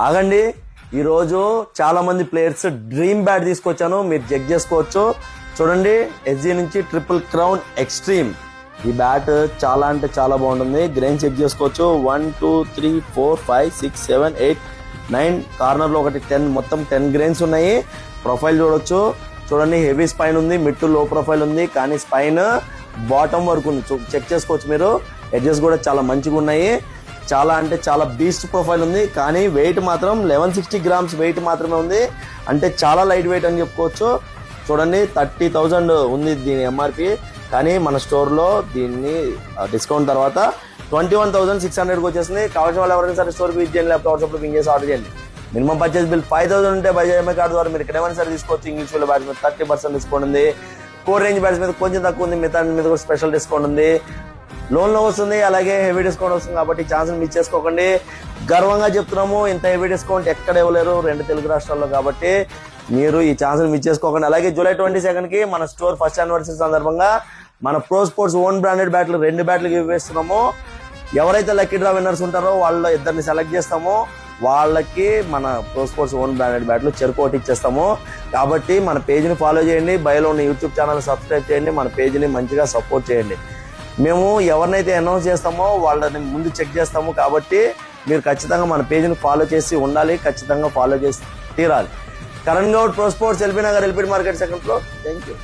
ఆగండి, ఈరోజు చాలా మంది ప్లేయర్స్ డ్రీమ్ బ్యాట్ తీసుకొచ్చాను, మీరు చెక్ చేసుకోవచ్చు. చూడండి, ఎస్జీ నుంచి ట్రిపుల్ క్రౌన్ ఎక్స్ట్రీమ్. ఈ బ్యాట్ చాలా అంటే చాలా బాగుంటుంది. గ్రెయిన్ చెక్ చేసుకోవచ్చు. 1 2 3 4 5 6 7 8 9 కార్నర్ లో ఒకటి 10, మొత్తం 10 గ్రెయిన్స్ ఉన్నాయి. ప్రొఫైల్ చూడొచ్చు. చూడండి, హెవీ స్పైన్ ఉంది, మిడ్ టు లో ప్రొఫైల్ ఉంది, కానీ స్పైన్ బాటమ్ వరకు ఉంది. చెక్ చేసుకోవచ్చు మీరు. ఎడ్జెస్ కూడా చాలా మంచిగా ఉన్నాయి. చాలా అంటే చాలా బీస్ట్ ప్రొఫైల్ ఉంది, కానీ వెయిట్ మాత్రం 1160 గ్రామ్స్ వెయిట్ మాత్రమే ఉంది. అంటే చాలా లైట్ వెయిట్ అని చెప్పుకోవచ్చు. చూడండి, 30,000 ఉంది దీని ఎంఆర్పి, కానీ మన స్టోర్లో దీన్ని డిస్కౌంట్ తర్వాత 21,600కి వచ్చేసింది. కావాల్సిన వాళ్ళు ఎవరైనా సరే స్టోర్కి విజిట్ చేయండి, లేకపోతే వాట్సాప్లో పింగ్ చేసి ఆర్డర్ చేయండి. మినిమం పర్చేస్ బిల్ 5,000 ఉంటే బజాజ్ ఎంఐ కార్డు ద్వారా మీరు ఇక్కడ ఏమైనా సరే తీసుకోవచ్చు. ఇంగ్లీష్ వీళ్ళ బ్యాట్స్ మీద 30% డిస్కౌంట్ ఉంది. కోర్ రేంజ్ బ్యాట్స్ మీద కొంచెం తక్కువ ఉంది, మిగతా మీద కూడా స్పెషల్ డిస్కౌంట్ ఉంది. లోన్లో వస్తుంది, అలాగే హెవీ డిస్కౌంట్ వస్తుంది. కాబట్టి ఛాన్స్ మిస్ చేసుకోకండి. గర్వంగా చెప్తున్నాము, ఇంత హెవీ డిస్కౌంట్ ఎక్కడ ఇవ్వలేరు 2 తెలుగు రాష్ట్రాల్లో. కాబట్టి మీరు ఈ ఛాన్స్ మిస్ చేసుకోకండి. అలాగే జూలై 22కి మన స్టోర్ ఫస్ట్ యానివర్సరీ సందర్భంగా మన ప్రో స్పోర్ట్స్ ఓన్ బ్రాండెడ్ బ్యాట్లు 2 బ్యాట్లు ఇవ్వేస్తున్నాము. ఎవరైతే లక్కీ డ్రా విన్నర్స్ ఉంటారో వాళ్ళ 2 సెలెక్ట్ చేస్తామో వాళ్ళకి మన ప్రో స్పోర్ట్స్ ఓన్ బ్రాండెడ్ బ్యాట్లు చెరుకోటి ఇచ్చేస్తాము. కాబట్టి మన పేజ్ని ఫాలో చేయండి, బయోలో ఉన్న యూట్యూబ్ ఛానల్ సబ్స్క్రైబ్ చేయండి, మన పేజ్ని మంచిగా సపోర్ట్ చేయండి. మేము ఎవరినైతే అనౌన్స్ చేస్తామో వాళ్ళని ముందు చెక్ చేస్తాము. కాబట్టి మీరు ఖచ్చితంగా మన పేజ్ని ఫాలో చేసి ఉండాలి, ఖచ్చితంగా ఫాలో చేసి తీరాలి. Karan Goud, pro sports, LB Nagar, LB market, second floor. Thank you.